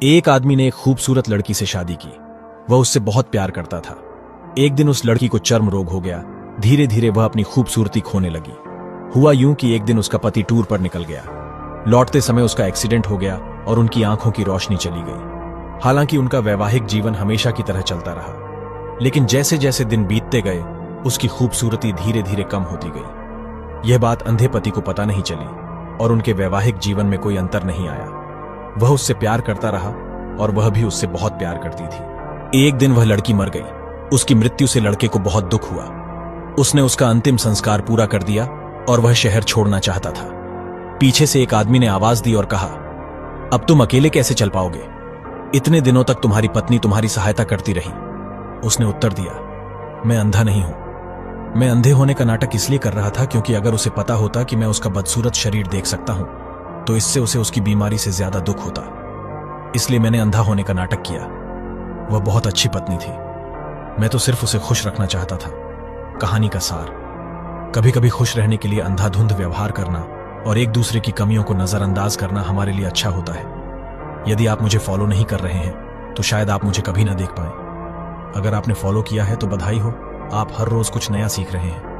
एक आदमी ने एक खूबसूरत लड़की से शादी की। वह उससे बहुत प्यार करता था। एक दिन उस लड़की को चर्म रोग हो गया। धीरे धीरे वह अपनी खूबसूरती खोने लगी। हुआ यूं कि एक दिन उसका पति टूर पर निकल गया। लौटते समय उसका एक्सीडेंट हो गया और उनकी आंखों की रोशनी चली गई। हालांकि उनका वैवाहिक जीवन हमेशा की तरह चलता रहा, लेकिन जैसे जैसे दिन बीतते गए उसकी खूबसूरती धीरे धीरे कम होती गई। यह बात अंधे पति को पता नहीं चली और उनके वैवाहिक जीवन में कोई अंतर नहीं आया। वह उससे प्यार करता रहा और वह भी उससे बहुत प्यार करती थी। एक दिन वह लड़की मर गई। उसकी मृत्यु से लड़के को बहुत दुख हुआ। उसने उसका अंतिम संस्कार पूरा कर दिया और वह शहर छोड़ना चाहता था। पीछे से एक आदमी ने आवाज दी और कहा, अब तुम अकेले कैसे चल पाओगे? इतने दिनों तक तुम्हारी पत्नी तुम्हारी सहायता करती रही। उसने उत्तर दिया, मैं अंधा नहीं हूं। मैं अंधे होने का नाटक इसलिए कर रहा था क्योंकि अगर उसे पता होता कि मैं उसका बदसूरत शरीर देख सकता हूं तो इससे उसे उसकी बीमारी से ज्यादा दुख होता। इसलिए मैंने अंधा होने का नाटक किया। वह बहुत अच्छी पत्नी थी। मैं तो सिर्फ उसे खुश रखना चाहता था। कहानी का सार, कभी कभी खुश रहने के लिए अंधाधुंध व्यवहार करना और एक दूसरे की कमियों को नजरअंदाज करना हमारे लिए अच्छा होता है। यदि आप मुझे फॉलो नहीं कर रहे हैं तो शायद आप मुझे कभी ना देख पाएं। अगर आपने फॉलो किया है तो बधाई हो, आप हर रोज कुछ नया सीख रहे हैं।